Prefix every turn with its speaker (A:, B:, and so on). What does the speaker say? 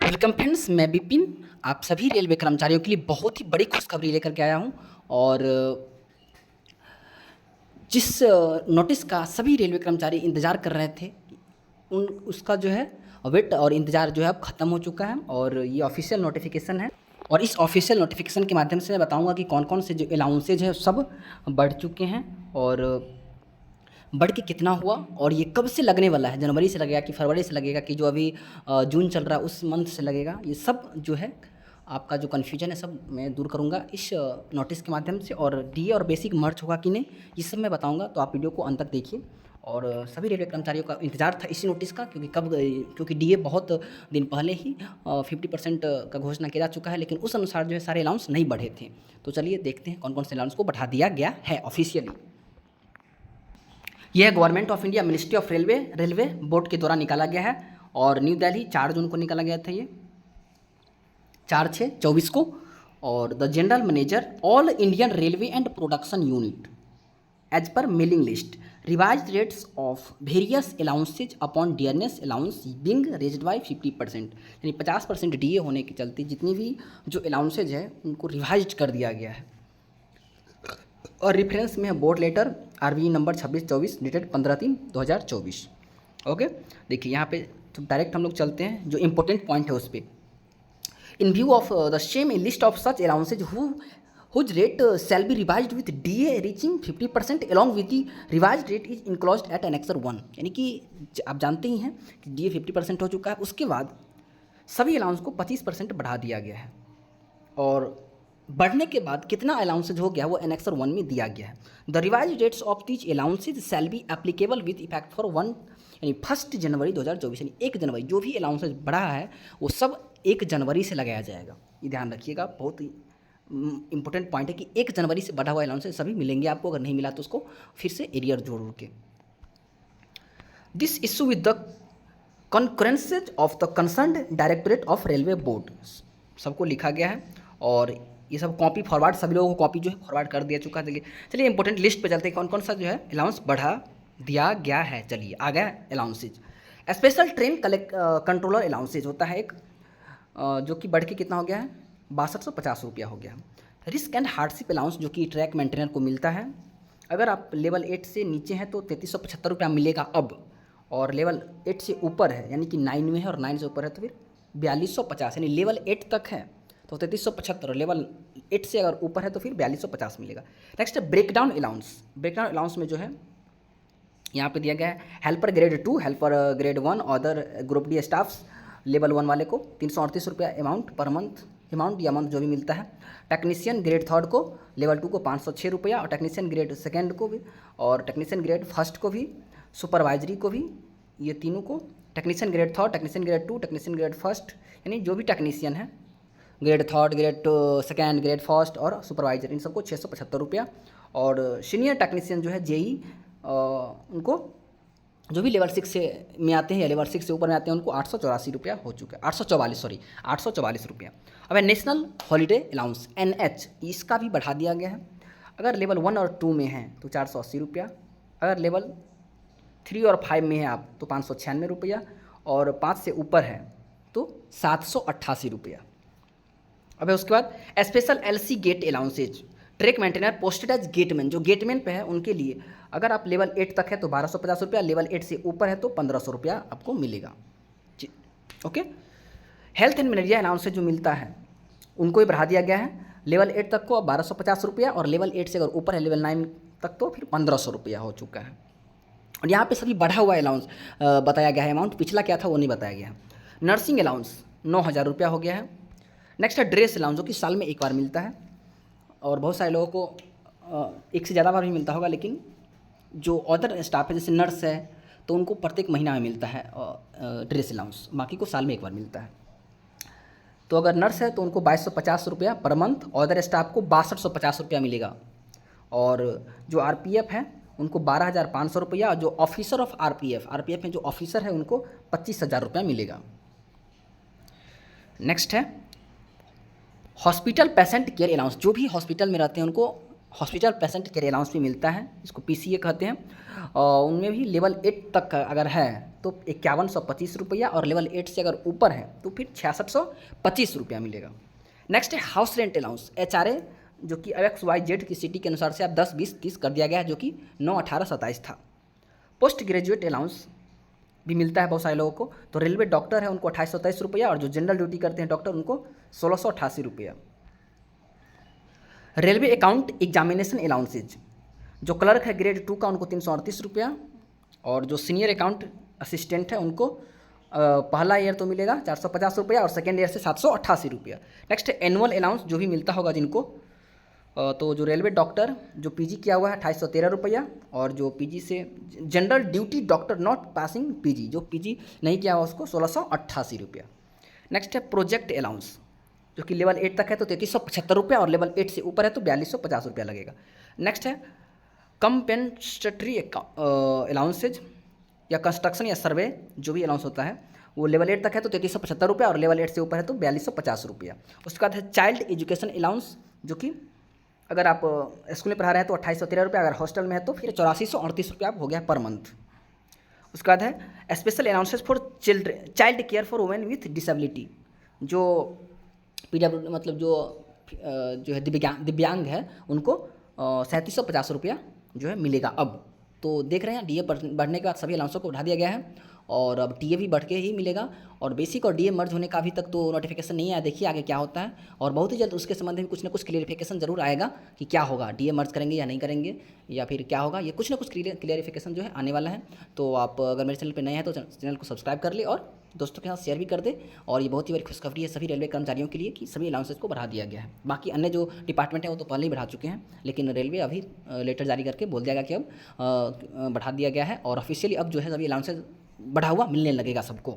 A: Welcome friends, मैं विपिन आप सभी रेलवे कर्मचारियों के लिए बहुत ही बड़ी खुशखबरी लेकर के आया हूं। और जिस नोटिस का सभी रेलवे कर्मचारी इंतज़ार कर रहे थे उन उसका जो है वेट और इंतज़ार जो है अब ख़त्म हो चुका है और ये ऑफिशियल नोटिफिकेशन है। और इस ऑफिशियल नोटिफिकेशन के माध्यम से मैं बताऊंगा कि कौन कौन से जो अलाउंसेज हैं सब बढ़ चुके हैं और बढ़ के कितना हुआ और ये कब से लगने वाला है, जनवरी से लगेगा कि फरवरी से लगेगा कि जो अभी जून चल रहा है उस मंथ से लगेगा। ये सब जो है आपका जो कन्फ्यूजन है सब मैं दूर करूँगा इस नोटिस के माध्यम से। और डीए और बेसिक मर्ज होगा कि नहीं ये सब मैं बताऊँगा, तो आप वीडियो को अंत तक देखिए। और सभी रेलवे कर्मचारियों का इंतजार था इसी नोटिस का, क्योंकि डीए बहुत दिन पहले ही 50% का घोषणा किया जा चुका है, लेकिन उस अनुसार जो है सारे अलाउंस नहीं बढ़े थे। तो चलिए देखते हैं कौन कौन से अलाउंस को बढ़ा दिया गया है ऑफिशियली। यह government of India ministry of railway board के द्वारा निकाला गया है और न्यू दिल्ली 4 जून को निकाला गया था, ये 4/6/24 को। और the general manager all Indian railway and production unit as per mailing list revise rates of various allowances upon dearness allowance being raised by 50%, यानी 50% डीए होने के चलते जितनी भी जो अलाउंसेज है उनको रिवाइज कर दिया गया है। और रेफरेंस में है board letter RB number 2624 dated 15/3/2024। Okay, देखिए यहाँ पे तो डायरेक्ट हम लोग चलते हैं, जो इंपॉर्टेंट पॉइंट है उस पर। In view of the same list of such allowances whose rate shall be revised with DA reaching 50% along with the revised rate is enclosed at annexure 1, यानी कि आप जानते ही हैं कि डीए 50% हो चुका है, उसके बाद सभी अलाउंस को 25% बढ़ा दिया गया है। और बढ़ने के बाद कितना अलाउंसेज हो गया वो एनेक्सर 1 में दिया गया है। The revise rates of these allowances shall be applicable with effect for 1 जनवरी 2024, यानी 1 जनवरी जो भी अलाउंसेज बढ़ा है वो सब 1 जनवरी से लगाया जाएगा। ये ध्यान रखिएगा, बहुत ही इंपॉर्टेंट पॉइंट है कि 1 जनवरी से बढ़ा हुआ अलाउंसेज सभी मिलेंगे आपको, अगर नहीं मिला तो उसको फिर से एरियर जोड़ के। This issue with the concurrences of the concerned directorate of railway board सबको लिखा गया है और ये सब कॉपी फॉरवर्ड सभी लोगों को कॉपी जो है फॉरवर्ड कर दिया चुका है। चलिए इंपॉर्टेंट लिस्ट पे चलते हैं, कौन कौन सा जो है अलाउंस बढ़ा दिया गया है। चलिए आ गया allowances. Special train controller allowances होता है एक, जो कि बढ़ के कितना हो गया है 6250 रुपया हो गया। रिस्क एंड हार्डशिप अलाउंस जो कि ट्रैक मेंटेनर को मिलता है, अगर आप लेवल 8 से नीचे हैं तो 3375 रुपया मिलेगा अब, और लेवल 8 से ऊपर है यानी कि 9 में है और 9 से ऊपर है तो फिर 4250, यानी लेवल 8 तक है तो 3375, लेवल 8 से अगर ऊपर है तो फिर 4250 मिलेगा। नेक्स्ट है ब्रेकडाउन अलाउंस। ब्रेकडाउन अलाउंस में जो है यहाँ पे दिया गया है helper grade 2, helper grade 1, other group D staffs level 1 वाले को 338 रुपया अमाउंट पर मंथ, अमाउंट या मंथ जो भी मिलता है। टेक्नीशियन ग्रेड 3 को, लेवल 2 को 506 रुपया, और टेक्नीशियन ग्रेड 2 को भी, और टेक्नीशियन ग्रेड 1 को भी, सुपरवाइजरी को भी, ये तीनों को, technician grade 3, technician grade 2, technician grade 1, यानी जो भी टेक्नीशियन है ग्रेड 3, ग्रेड 2, ग्रेड 1 और सुपरवाइजर, इन सबको 675 रुपया। और सीनियर टेक्नीशियन जो है जेई उनको जो भी लेवल 6 से में आते हैं या लेवल 6 से ऊपर में आते हैं उनको 884 रुपया हो चुका है, 844 रुपया। अब है नेशनल हॉलीडे अलाउंस NH, इसका भी बढ़ा दिया गया है। अगर लेवल 1 और 2 में हैं तो 480 रुपया, अगर लेवल 3 और 5 में है आप तो 596 रुपया, और 5 से ऊपर है तो 788 रुपया। अब उसके बाद special LC gate allowances, track maintainer posted as gateman, जो गेटमैन पे है उनके लिए अगर आप लेवल 8 तक है तो 1250 रुपया, लेवल 8 से ऊपर है तो 1500 रुपया आपको मिलेगा जी। Okay, health and malaria allowances जो मिलता है उनको भी बढ़ा दिया गया है। लेवल 8 तक को 1250 रुपया, और लेवल 8 से अगर ऊपर है लेवल 9 तक तो फिर 1500 रुपया हो चुका है। और यहाँ पे सभी बढ़ा हुआ अलाउंस बताया गया है, अमाउंट पिछला क्या था वो नहीं बताया गया है। नर्सिंग अलाउंस 9000 रुपया हो गया है। नेक्स्ट है ड्रेस अलाउंस, जो कि साल में एक बार मिलता है, और बहुत सारे लोगों को एक से ज़्यादा बार भी मिलता होगा, लेकिन जो अदर स्टाफ है जैसे नर्स है तो उनको प्रत्येक महीना में मिलता है ड्रेस अलाउंस, बाकी को साल में एक बार मिलता है। तो अगर नर्स है तो उनको 2250 रुपया पर मंथ, अदर स्टाफ को 6250 रुपया मिलेगा, और जो RPF है उनको 12500 रुपया, और जो ऑफिसर ऑफ RPF में जो ऑफिसर है उनको 25000 रुपया मिलेगा। नेक्स्ट है हॉस्पिटल पेशेंट केयर अलाउंस, जो भी हॉस्पिटल में रहते हैं उनको हॉस्पिटल पेशेंट केयर अलाउंस भी मिलता है, इसको पीसीए कहते हैं। और उनमें भी लेवल 8 तक का अगर है तो 5125 रुपया, और लेवल 8 से अगर ऊपर है तो फिर 6625 रुपया मिलेगा। नेक्स्ट है हाउस रेंट अलाउंस, HRA, जो कि XYZ की सिटी के अनुसार से अब 10, 20, 30 कर दिया गया है, जो कि 9, 18, 27 था। पोस्ट ग्रेजुएट अलाउंस भी मिलता है बहुत सारे लोगों को। तो रेलवे डॉक्टर है उनको 2823 रुपया, और जो जनरल ड्यूटी करते हैं डॉक्टर उनको 1688 रुपया। रेलवे अकाउंट एग्जामिनेशन अलाउंसेज, जो क्लर्क है ग्रेड 2 का उनको 338 रुपया, और जो सीनियर अकाउंट असिस्टेंट है उनको पहला ईयर तो मिलेगा 450 रुपया, और सेकेंड ईयर से 788 रुपया। नेक्स्ट एनुअल अलाउंस जो भी मिलता होगा जिनको, तो जो रेलवे डॉक्टर जो पीजी किया हुआ है 2813 रुपया, और जो पीजी से general duty doctor not passing PG, जो पीजी नहीं किया हुआ उसको 1688 रुपया। नेक्स्ट है प्रोजेक्ट अलाउंस, जो कि लेवल 8 तक है तो 3375 रुपया, और लेवल 8 से ऊपर है तो 4250 रुपया लगेगा। नेक्स्ट है कंपेंसेटरी अलाउंसेज, या कंस्ट्रक्शन या सर्वे जो भी अलाउंस होता है वो लेवल 8 तक है तो 3375 रुपया, और लेवल 8 से ऊपर है तो 4250 रुपया। उसके बाद है चाइल्ड एजुकेशन अलाउंस, जो कि अगर आप स्कूल में पढ़ा रहे हैं तो 2813 रुपया, अगर हॉस्टल में है तो फिर 8438 रुपया हो गया पर मंथ। उसके बाद है special allowances for child care for women with disability, जो पीडब्ल्यू मतलब जो है दिव्यांग है उनको 3750 रुपया जो है मिलेगा अब। तो देख रहे हैं डीए बढ़ने के बाद सभी अलाउंसों को बढ़ा दिया गया है, और अब टीए भी बढ़ के ही मिलेगा, और बेसिक और डीए मर्ज होने का अभी तक तो नोटिफिकेशन नहीं आया, देखिए आगे क्या होता है, और बहुत ही जल्द उसके संबंध में कुछ ना कुछ क्लियरिफिकेशन जरूर आएगा कि क्या होगा, डीए मर्ज करेंगे या नहीं करेंगे, या फिर क्या होगा, ये कुछ ना कुछ क्लियरिफिकेशन जो है आने वाला है। तो आप अगर मेरे चैनल पर नए हैं तो चैनल को सब्सक्राइब कर ले और दोस्तों के साथ शेयर भी कर दे। और ये बहुत ही बड़ी खुशखबरी है सभी रेलवे कर्मचारियों के लिए कि सभी अलाउंसेस को बढ़ा दिया गया है। बाकी अन्य जो डिपार्टमेंट है वो तो पहले ही बढ़ा चुके हैं, लेकिन रेलवे अभी लेटर जारी करके बोल दिया गया कि अब बढ़ा दिया गया है, और ऑफिशियली अब जो है सभी अलाउंसेस बढ़ा हुआ मिलने लगेगा सबको।